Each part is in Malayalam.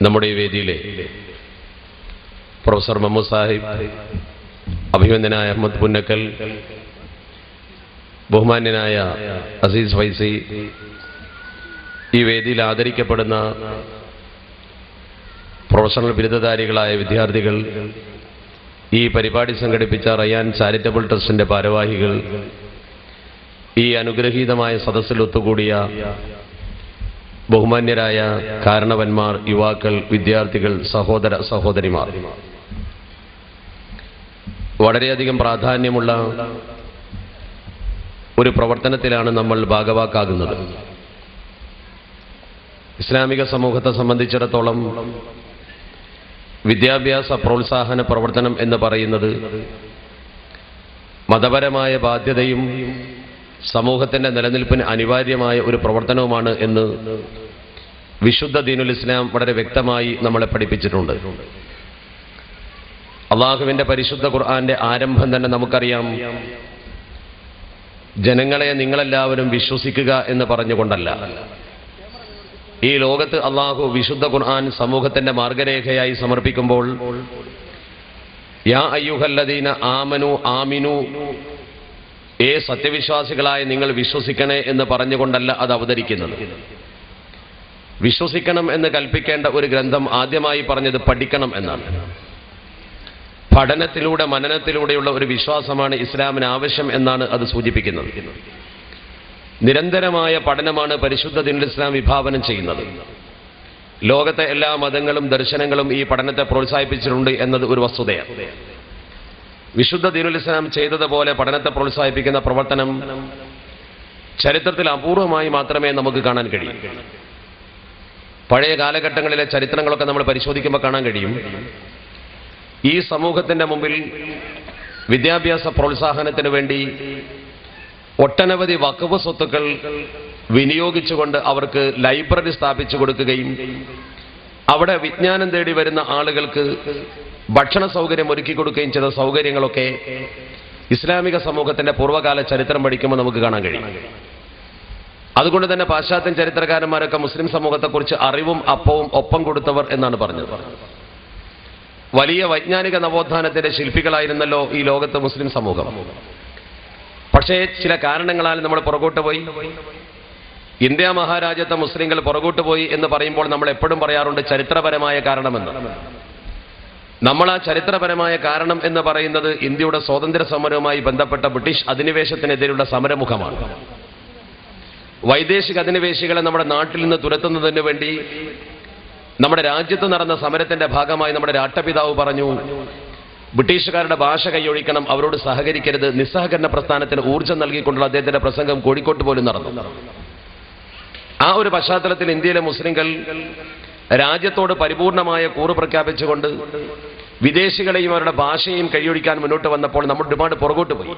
നമ്മുടെ ഈ വേദിയിലെ പ്രൊഫസർ മമ്മൂദ് സാഹിബ്, അഭിനന്ദനായ അഹമ്മദ് പുന്നക്കൽ, ബഹുമാന്യനായ അസീസ് ഫൈസി, ഈ വേദിയിൽ ആദരിക്കപ്പെടുന്ന പ്രൊഫഷണൽ ബിരുദധാരികളായ വിദ്യാർത്ഥികൾ, ഈ പരിപാടി സംഘടിപ്പിച്ച റയാൻ ചാരിറ്റബിൾ ട്രസ്റ്റിന്റെ ഭാരവാഹികൾ, ഈ അനുഗ്രഹീതമായ സദസ്സിൽ ഒത്തുകൂടിയ ബഹുമാന്യരായ കാരണവന്മാർ, യുവാക്കൾ, വിദ്യാർത്ഥികൾ, സഹോദര സഹോദരിമാർ, വളരെയധികം പ്രാധാന്യമുള്ള ഒരു പ്രവർത്തനത്തിലാണ് നമ്മൾ ഭാഗവാക്കാകുന്നത്. ഇസ്ലാമിക സമൂഹത്തെ സംബന്ധിച്ചിടത്തോളം വിദ്യാഭ്യാസ പ്രോത്സാഹന പ്രവർത്തനം എന്ന് പറയുന്നത് മതപരമായ ബാധ്യതയും സമൂഹത്തിന്റെ നിലനിൽപ്പിന് അനിവാര്യമായ ഒരു പ്രവർത്തനവുമാണ് എന്ന് വിശുദ്ധ ദീനുൽ ഇസ്ലാം വളരെ വ്യക്തമായി നമ്മളെ പഠിപ്പിച്ചിട്ടുണ്ട്. അള്ളാഹുവിന്റെ പരിശുദ്ധ ഖുർആന്റെ ആരംഭം തന്നെ നമുക്കറിയാം, ജനങ്ങളെ നിങ്ങളെല്ലാവരും വിശ്വസിക്കുക എന്ന് പറഞ്ഞുകൊണ്ടല്ല. ഈ ലോകത്ത് അള്ളാഹു വിശുദ്ധ ഖുർആൻ സമൂഹത്തിന്റെ മാർഗരേഖയായി സമർപ്പിക്കുമ്പോൾ യാ അയ്യുഹല്ലദീന ആമനു ആമിനു, സത്യവിശ്വാസികളായ നിങ്ങൾ വിശ്വസിക്കണേ എന്ന് പറഞ്ഞുകൊണ്ടല്ല അത് അവതരിക്കുന്നത്. വിശ്വസിക്കണം എന്ന് കൽപ്പിക്കേണ്ട ഒരു ഗ്രന്ഥം ആദ്യമായി പറഞ്ഞത് പഠിക്കണം എന്നാണ്. പഠനത്തിലൂടെ മനനത്തിലൂടെയുള്ള ഒരു വിശ്വാസമാണ് ഇസ്ലാമിന് ആവശ്യം എന്നാണ് അത് സൂചിപ്പിക്കുന്നത്. നിരന്തരമായ പഠനമാണ് പരിശുദ്ധ ദീനുൽ ഇസ്ലാം വിഭാവനം ചെയ്യുന്നത്. ലോകത്തെ എല്ലാ മതങ്ങളും ദർശനങ്ങളും ഈ പഠനത്തെ പ്രോത്സാഹിപ്പിച്ചിട്ടുണ്ട് എന്നത് ഒരു വസ്തുതയാണ്. വിശുദ്ധ ദീനുൽ ഇസ്ലാം ചെയ്തതുപോലെ പഠനത്തെ പ്രോത്സാഹിപ്പിക്കുന്ന പ്രവർത്തനം ചരിത്രത്തിൽ അപൂർവമായി മാത്രമേ നമുക്ക് കാണാൻ കഴിയൂ. പഴയ കാലഘട്ടങ്ങളിലെ ചരിത്രങ്ങളൊക്കെ നമ്മൾ പരിശോധിക്കുമ്പോൾ കാണാൻ കഴിയും, ഈ സമൂഹത്തിന്റെ മുമ്പിൽ വിദ്യാഭ്യാസ പ്രോത്സാഹനത്തിന് വേണ്ടി ഒട്ടനവധി വഖഫ് സ്വത്തുക്കൾ വിനിയോഗിച്ചുകൊണ്ട് അവർക്ക് ലൈബ്രറി സ്ഥാപിച്ചു കൊടുക്കുകയും അവിടെ വിജ്ഞാനം തേടി വരുന്ന ആളുകൾക്ക് ഭക്ഷണ സൗകര്യം ഒരുക്കി കൊടുക്കുകയും ചെയ്ത സൗകര്യങ്ങളൊക്കെ ഇസ്ലാമിക സമൂഹത്തിന്റെ പൂർവ്വകാല ചരിത്രം പഠിക്കുമ്പോൾ നമുക്ക് കാണാൻ കഴിയും. അതുകൊണ്ട് തന്നെ പാശ്ചാത്യ ചരിത്രകാരന്മാരൊക്കെ മുസ്ലിം സമൂഹത്തെക്കുറിച്ച് അറിവും അപ്പവും ഒപ്പം കൊടുത്തവർ എന്നാണ് പറഞ്ഞത്. വലിയ വൈജ്ഞാനിക നവോത്ഥാനത്തിന്റെ ശില്പികളായിരുന്നല്ലോ ഈ ലോകത്ത് മുസ്ലിം സമൂഹം. പക്ഷേ ചില കാരണങ്ങളാൽ നമ്മൾ പുറകോട്ട് പോയി. ഇന്ത്യ മഹാരാജ്യത്തെ മുസ്ലിങ്ങൾ പുറകോട്ട് പോയി എന്ന് പറയുമ്പോൾ നമ്മൾ എപ്പോഴും പറയാറുണ്ട് ചരിത്രപരമായ കാരണമെന്ന്. നമ്മൾ ആ ചരിത്രപരമായ കാരണം എന്ന് പറയുന്നത് ഇന്ത്യയുടെ സ്വാതന്ത്ര്യ സമരവുമായി ബന്ധപ്പെട്ട ബ്രിട്ടീഷ് അധിനിവേശത്തിനെതിരെയുള്ള സമരമുഖമാണ്. വൈദേശിക അധിനിവേശികളെ നമ്മുടെ നാട്ടിൽ നിന്ന് തുരത്തുന്നതിന് വേണ്ടി നമ്മുടെ രാജ്യത്ത് നടന്ന സമരത്തിന്റെ ഭാഗമായി നമ്മുടെ രാഷ്ട്രപിതാവ് പറഞ്ഞു, ബ്രിട്ടീഷുകാരുടെ ഭാഷ കൈയൊഴിക്കണം, അവരോട് സഹകരിക്കരുത്. നിസ്സഹകരണ പ്രസ്ഥാനത്തിന് ഊർജ്ജം നൽകിക്കൊണ്ടുള്ള അദ്ദേഹത്തിന്റെ പ്രസംഗം കോഴിക്കോട്ട് പോലും നടന്നു. ആ ഒരു പശ്ചാത്തലത്തിൽ ഇന്ത്യയിലെ മുസ്ലിങ്ങൾ രാജ്യത്തോട് പരിപൂർണമായ കൂറ് പ്രഖ്യാപിച്ചുകൊണ്ട് വിദേശികളെയും അവരുടെ ഭാഷയെയും കൈയൊഴിക്കാൻ മുന്നോട്ട് വന്നപ്പോൾ നമ്മൾ ഒരുപാട് പുറകോട്ട് പോയി.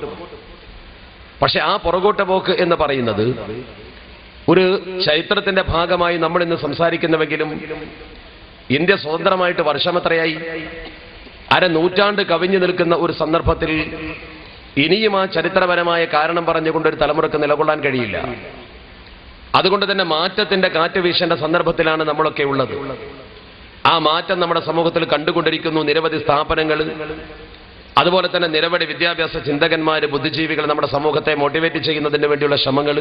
പക്ഷെ ആ പുറകോട്ട് പോക്ക് എന്ന് പറയുന്നത് ഒരു ചരിത്രത്തിന്റെ ഭാഗമായി നമ്മൾ ഇന്ന് സംസാരിക്കുന്നുവെങ്കിലും ഇന്ത്യ സ്വതന്ത്രമായിട്ട് വർഷമെത്രയായി? അരനൂറ്റാണ്ട് കവിഞ്ഞു നിൽക്കുന്ന ഒരു സന്ദർഭത്തിൽ ഇനിയും ആ ചരിത്രപരമായ കാരണം പറഞ്ഞുകൊണ്ട് ഒരു തലമുറക്ക് നിലകൊള്ളാൻ കഴിയില്ല. അതുകൊണ്ട് തന്നെ മാറ്റത്തിന്റെ കാറ്റ് വീശേണ്ട സന്ദർഭത്തിലാണ് നമ്മളൊക്കെ ഉള്ളത്. ആ മാറ്റം നമ്മുടെ സമൂഹത്തിൽ കണ്ടുകൊണ്ടിരിക്കുന്നു. നിരവധി സ്ഥാപനങ്ങൾ, അതുപോലെ തന്നെ നിരവധി വിദ്യാഭ്യാസ ചിന്തകന്മാര്, ബുദ്ധിജീവികൾ നമ്മുടെ സമൂഹത്തെ മോട്ടിവേറ്റ് ചെയ്യുന്നതിന് വേണ്ടിയുള്ള ശ്രമങ്ങൾ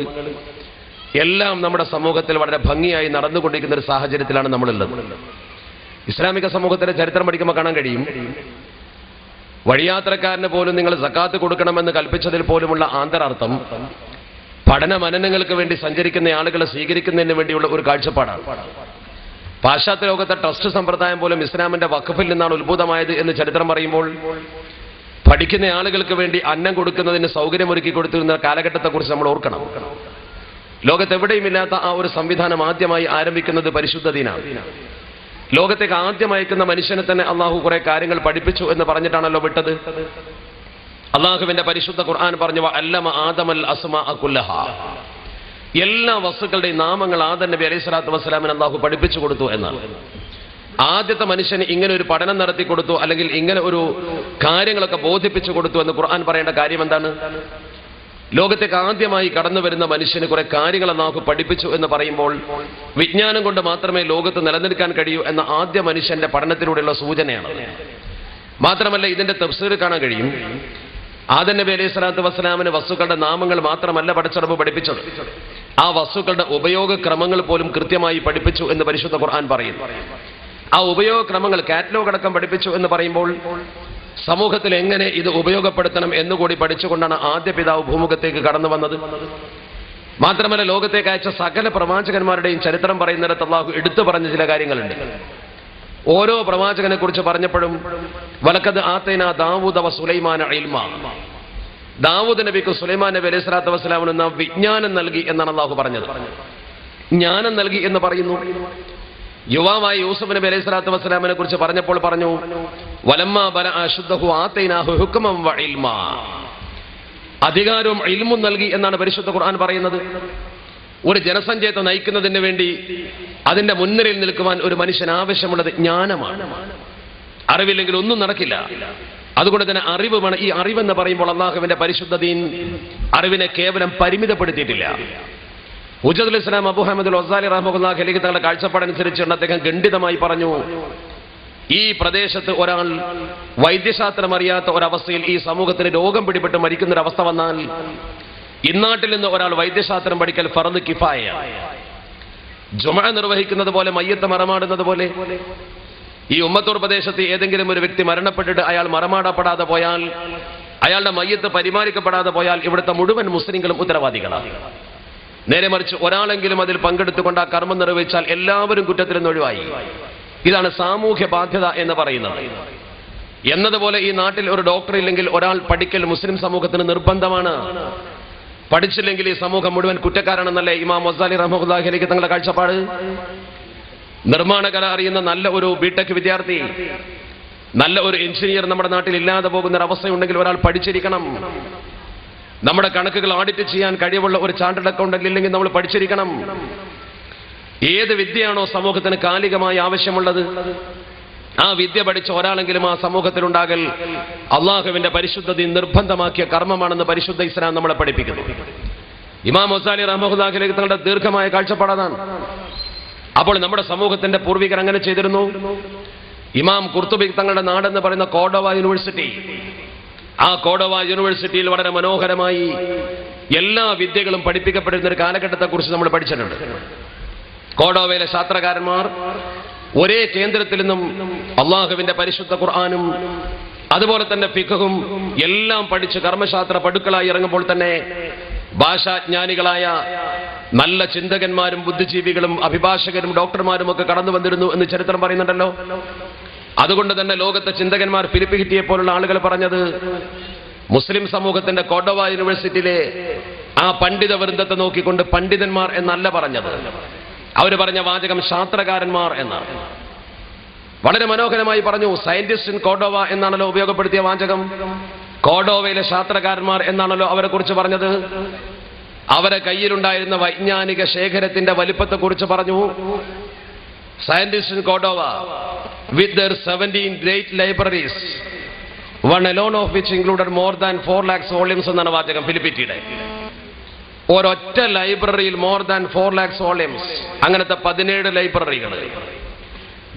എല്ലാം നമ്മുടെ സമൂഹത്തിൽ വളരെ ഭംഗിയായി നടന്നുകൊണ്ടിരിക്കുന്ന ഒരു സാഹചര്യത്തിലാണ് നമ്മളുള്ളത്. ഇസ്ലാമിക സമൂഹത്തിന്റെ ചരിത്രം പഠിക്കുമ്പോൾ കാണാൻ കഴിയും, വഴിയാത്രക്കാരന് പോലും നിങ്ങൾ സക്കാത്ത് കൊടുക്കണമെന്ന് കൽപ്പിച്ചതിൽ പോലുമുള്ള ആന്തരാർത്ഥം പഠന മനനങ്ങൾക്ക് വേണ്ടി സഞ്ചരിക്കുന്ന ആളുകളെ സ്വീകരിക്കുന്നതിന് വേണ്ടിയുള്ള ഒരു കാഴ്ചപ്പാടാണ്. പാശ്ചാത്യ ലോകത്തെ ട്രസ്റ്റ് സമ്പ്രദായം പോലും ഇസ്ലാമിന്റെ വഖഫിൽ നിന്നാണ് ഉത്ഭൂതമായത് എന്ന് ചരിത്രം പറയുമ്പോൾ പഠിക്കുന്ന ആളുകൾക്ക് വേണ്ടി അന്നം കൊടുക്കുന്നതിന് സൗകര്യമൊരുക്കി കൊടുത്തിരുന്ന കാലഘട്ടത്തെക്കുറിച്ച് നമ്മൾ ഓർക്കണം. ലോകത്തെവിടെയുമില്ലാത്ത ആ ഒരു സംവിധാനം ആദ്യമായി ആരംഭിക്കുന്നത് പരിശുദ്ധ ദീനാണ്. ലോകത്തേക്ക് ആദ്യം അയക്കുന്ന മനുഷ്യനെ തന്നെ അള്ളാഹു കുറെ കാര്യങ്ങൾ പഠിപ്പിച്ചു എന്ന് പറഞ്ഞിട്ടാണല്ലോ വിട്ടത്. അള്ളാഹുവിന്റെ പരിശുദ്ധ ഖുർആൻ പറഞ്ഞു, അല്ലമ ആദമൽ അസ്മാഅ കുല്ലഹാ, എല്ലാ വസ്തുക്കളുടെയും നാമങ്ങൾ ആദം നബി അലൈഹി സ്വലാത്തു വസ്സലാമിന് അള്ളാഹു പഠിപ്പിച്ചു കൊടുത്തു എന്നാണ്. ആദ്യത്തെ മനുഷ്യന് ഇങ്ങനെ ഒരു പഠനം നടത്തി കൊടുത്തു, അല്ലെങ്കിൽ ഇങ്ങനെ ഒരു കാര്യങ്ങളൊക്കെ ബോധിപ്പിച്ചു കൊടുത്തു എന്ന് ഖുർആൻ പറയേണ്ട കാര്യം എന്താണ്? ലോകത്തേക്ക് ആദ്യമായി കടന്നു വരുന്ന മനുഷ്യന് കുറെ കാര്യങ്ങൾ അല്ലാഹു പഠിപ്പിച്ചു എന്ന് പറയുമ്പോൾ വിജ്ഞാനം കൊണ്ട് മാത്രമേ ലോകത്ത് നിലനിൽക്കാൻ കഴിയൂ എന്ന ആദ്യ മനുഷ്യന്റെ പഠനത്തിലൂടെയുള്ള സൂചനയാണ്. മാത്രമല്ല ഇതിന്റെ തഫ്സീർ കാണാൻ കഴിയും. ആദം നബി അലൈഹി സ്വലാത്തു വസ്സലാമിന് വസ്തുക്കളുടെ നാമങ്ങൾ മാത്രമല്ല പടച്ചറബ് പഠിപ്പിച്ചത്, ആ വസ്തുക്കളുടെ ഉപയോഗക്രമങ്ങൾ പോലും കൃത്യമായി പഠിപ്പിച്ചു എന്ന് പരിശുദ്ധ ഖുർആൻ പറയുന്നു. ആ ഉപയോഗക്രമങ്ങൾ കാറ്റലോഗ് അടക്കം പഠിപ്പിച്ചു എന്ന് പറയുമ്പോൾ സമൂഹത്തിൽ എങ്ങനെ ഇത് ഉപയോഗപ്പെടുത്തണം എന്നുകൂടി പഠിച്ചുകൊണ്ടാണ് ആദ്യ പിതാവ് ഭൂമുഖത്തേക്ക് കടന്നു വന്നത്. മാത്രമല്ല ലോകത്തേക്ക് അയച്ച സകല പ്രവാചകന്മാരുടെയും ചരിത്രം പറയുന്നിടത്ത് അല്ലാഹു എടുത്തു പറഞ്ഞ ചില കാര്യങ്ങളുണ്ട്. ഓരോ പ്രവാചകനെ കുറിച്ച് പറഞ്ഞപ്പോഴും വലഖദ് ആതൈനാ ദാവൂദ വ സുലൈമാന ഇൽമാ, ദാവൂദ് നബിക്ക് സുലൈമാൻ നബി അലൈഹി സ്വലാത്തു വസ്സലാമിന് നാം വിജ്ഞാനം നൽകി എന്നാണ് അല്ലാഹു പറഞ്ഞത്. ജ്ഞാനം നൽകി എന്ന് പറയുന്നു. യുവാവായ യൂസുഫ് നബി അലൈഹി സ്വലാത്തു വസ്സലാമിനെ കുറിച്ച് പറഞ്ഞപ്പോൾ പറഞ്ഞു വലമ്മാ ബലഅ അശുദ്ധഹു ആതൈനാഹു ഹുക്മൻ വ ഇൽമാ, അധികാരവും ഇൽമും നൽകി എന്നാണ് പരിശുദ്ധ ഖുർആൻ പറയുന്നത്. ഒരു ജനസഞ്ചയത്തെ നയിക്കുന്നതിന് വേണ്ടി അതിന്റെ മുൻനിരയിൽ നിൽക്കുവാൻ ഒരു മനുഷ്യൻ ആവശ്യമുള്ളത് ജ്ഞാനമാണ്. അറിവില്ലെങ്കിൽ ഒന്നും നടക്കില്ല. അതുകൊണ്ട് തന്നെ അറിവ് വേണം. ഈ അറിവെന്ന് പറയുമ്പോൾ അല്ലാഹുവിന്റെ പരിശുദ്ധ ദീൻ അറിവിനെ കേവലം പരിമിതപ്പെടുത്തിയിട്ടില്ല. ഹുജ്ജത്തുൽ ഇസ്ലാം അബൂ ഹമദ് അൽ-ഗസാലി റഹ്മത്തുള്ളാഹി അലൈഹി തങ്ങളുടെ കാഴ്ചപ്പാടനുസരിച്ചുകൊണ്ട് അദ്ദേഹം ഖണ്ഡിതമായി പറഞ്ഞു, ഈ പ്രദേശത്ത് ഒരാൾ വൈദ്യശാസ്ത്രം അറിയാത്ത ഒരവസ്ഥയിൽ ഈ സമൂഹത്തിന് രോഗം പിടിപെട്ട് മരിക്കുന്നൊരവസ്ഥ വന്നാൽ ഇന്നാട്ടിൽ നിന്ന് ഒരാൾ വൈദ്യശാസ്ത്രം പഠിക്കൽ ഫർദ് കിഫായ, ജുമഅ നിർവഹിക്കുന്നത് പോലെ മയ്യത്ത് മറമാടുന്നത് പോലെ ഈ ഉമ്മത്തൂർ പ്രദേശത്ത് ഏതെങ്കിലും ഒരു വ്യക്തി മരണപ്പെട്ടിട്ട് അയാൾ മറമാടപ്പെടാതെ പോയാൽ, അയാളുടെ മയ്യത്ത് പരിമാനിക്കപ്പെടാതെ പോയാൽ ഇവിടുത്തെ മുഴുവൻ മുസ്ലിങ്ങളും ഉത്തരവാദികളാണ്. നേരെ മറിച്ച് ഒരാളെങ്കിലും അതിൽ പങ്കെടുത്തുകൊണ്ട് ആ കർമ്മം നിർവഹിച്ചാൽ എല്ലാവരും കുറ്റത്തിൽ നിന്ന് ഒഴിവായി. ഇതാണ് സാമൂഹ്യ ബാധ്യത എന്ന് പറയുന്നത്. എന്നതുപോലെ ഈ നാട്ടിൽ ഒരു ഡോക്ടർ ഇല്ലെങ്കിൽ ഒരാൾ പഠിക്കൽ മുസ്ലിം സമൂഹത്തിന് നിർബന്ധമാണ്. പഠിച്ചില്ലെങ്കിൽ ഈ സമൂഹം മുഴുവൻ കുറ്റക്കാരാണെന്നല്ലേ ഇമാം ഗസാലി റഹ്മത്തുള്ളാഹി അലൈഹി തങ്ങളുടെ കാഴ്ചപ്പാട്. നിർമ്മാണ കല അറിയുന്ന നല്ല ഒരു ബിടെക് വിദ്യാർത്ഥി, നല്ല ഒരു എഞ്ചിനീയർ നമ്മുടെ നാട്ടിൽ ഇല്ലാതെ പോകുന്ന ഒരു അവസ്ഥയുണ്ടെങ്കിൽ ഒരാൾ പഠിച്ചിരിക്കണം. നമ്മുടെ കണക്കുകൾ ഓഡിറ്റ് ചെയ്യാൻ കഴിവുള്ള ഒരു ചാർട്ടേഡ് അക്കൗണ്ടന്റ് ഇല്ലെങ്കിൽ നമ്മൾ പഠിച്ചിരിക്കണം. ഏത് വിദ്യയാണോ സമൂഹത്തിന് കാലികമായി ആവശ്യമുള്ളത് ആ വിദ്യ പഠിച്ച ഒരാളെങ്കിലും ആ സമൂഹത്തിലുണ്ടാകൽ അള്ളാഹുവിന്റെ പരിശുദ്ധത നിർബന്ധമാക്കിയ കർമ്മമാണെന്ന് പരിശുദ്ധ ഇസ്ലാം നമ്മളെ പഠിപ്പിക്കുന്നു. ഇമാം ഗസാലി റഹ്മത്തുള്ളാഹി അലൈഹി തങ്ങളുടെ ദീർഘമായ കാഴ്ചപ്പാടാണ്. അപ്പോൾ നമ്മുടെ സമൂഹത്തിന്റെ പൂർവികർ അങ്ങനെ ചെയ്തിരുന്നു. ഇമാം ഖുർത്തുബി തങ്ങളുടെ നാടെന്ന് പറയുന്ന കോർഡോവ യൂണിവേഴ്സിറ്റി, ആ കോർഡോവ യൂണിവേഴ്സിറ്റിയിൽ വളരെ മനോഹരമായി എല്ലാ വിദ്യകളും പഠിപ്പിക്കപ്പെടുന്ന ഒരു കാലഘട്ടത്തെക്കുറിച്ച് നമ്മൾ പഠിച്ചിട്ടുണ്ട്. കോർഡോവയിലെ ശാസ്ത്രകാരന്മാർ ഒരേ കേന്ദ്രത്തിൽ നിന്നും അള്ളാഹുവിന്റെ പരിശുദ്ധ ഖുർആനും അതുപോലെ തന്നെ ഫിഖ്ഹും എല്ലാം പഠിച്ച് കർമ്മശാസ്ത്ര പടുക്കളായി ഇറങ്ങുമ്പോൾ തന്നെ ഭാഷാജ്ഞാനികളായ നല്ല ചിന്തകന്മാരും ബുദ്ധിജീവികളും അഭിഭാഷകരും ഡോക്ടർമാരും ഒക്കെ കടന്നു വന്നിരുന്നു എന്ന് ചരിത്രം പറയുന്നുണ്ടല്ലോ. അതുകൊണ്ട് തന്നെ ലോകത്തെ ചിന്തകന്മാർ ഫിലിപ്പ് ഹിറ്റിയെ പോലുള്ള ആളുകൾ പറഞ്ഞത് മുസ്ലിം സമൂഹത്തിന്റെ കോർഡോവ യൂണിവേഴ്സിറ്റിയിലെ ആ പണ്ഡിത വൃന്ദത്തെ നോക്കിക്കൊണ്ട് പണ്ഡിതന്മാർ എന്നല്ല പറഞ്ഞത്. അവർ പറഞ്ഞ വാചകം ശാസ്ത്രകാരന്മാർ എന്നാണ്. വളരെ മനോഹരമായി പറഞ്ഞു. സയന്റിസ്റ്റ് ഇൻ കോർഡോവ എന്നാണല്ലോ ഉപയോഗപ്പെടുത്തിയ വാചകം. കോർഡോവയിലെ ശാസ്ത്രകാരന്മാർ എന്നാണല്ലോ അവരെ കുറിച്ച് പറഞ്ഞത്. അവരെ കയ്യിലുണ്ടായിരുന്ന വൈജ്ഞാനിക ശേഖരത്തിന്റെ വലിപ്പത്തെക്കുറിച്ച് പറഞ്ഞു. Scientists in Cordova, with their 17 great libraries, one alone of which included more than 4 lakhs volumes എന്നാണ് വാചകം ഫിലിപ്പിറ്റിയുടെ. ഒരൊറ്റ ലൈബ്രറിയിൽ മോർ ദാൻ 4 lakhs volumes, അങ്ങനത്തെ 17 ലൈബ്രറികൾ,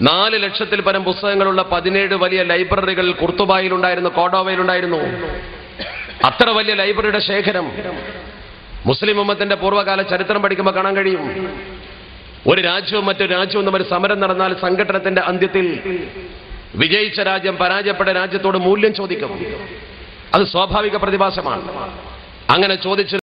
4 ലക്ഷത്തിൽ പരം പുസ്തകങ്ങളുള്ള 17 വലിയ ലൈബ്രറികൾ കുർത്തുബായിലുണ്ടായിരുന്നു, കോർഡോവയിലുണ്ടായിരുന്നു. അത്ര വലിയ ലൈബ്രറിയുടെ ശേഖരം മുസ്ലിം ഉമ്മത്തിന്റെ പൂർവ്വകാല ചരിത്രം പഠിക്കുമ്പോൾ കാണാൻ കഴിയും. ഒരു രാജ്യവും മറ്റൊരു രാജ്യവും തമ്മിൽ സമരം നടന്നാൽ സംഘട്ടനത്തിന്റെ അന്ത്യത്തിൽ വിജയിച്ച രാജ്യം പരാജയപ്പെട്ട രാജ്യത്തോട് മൂല്യം ചോദിക്കും. അത് സ്വാഭാവിക പ്രതിഭാസമാണ്. അങ്ങനെ ചോദിച്ചു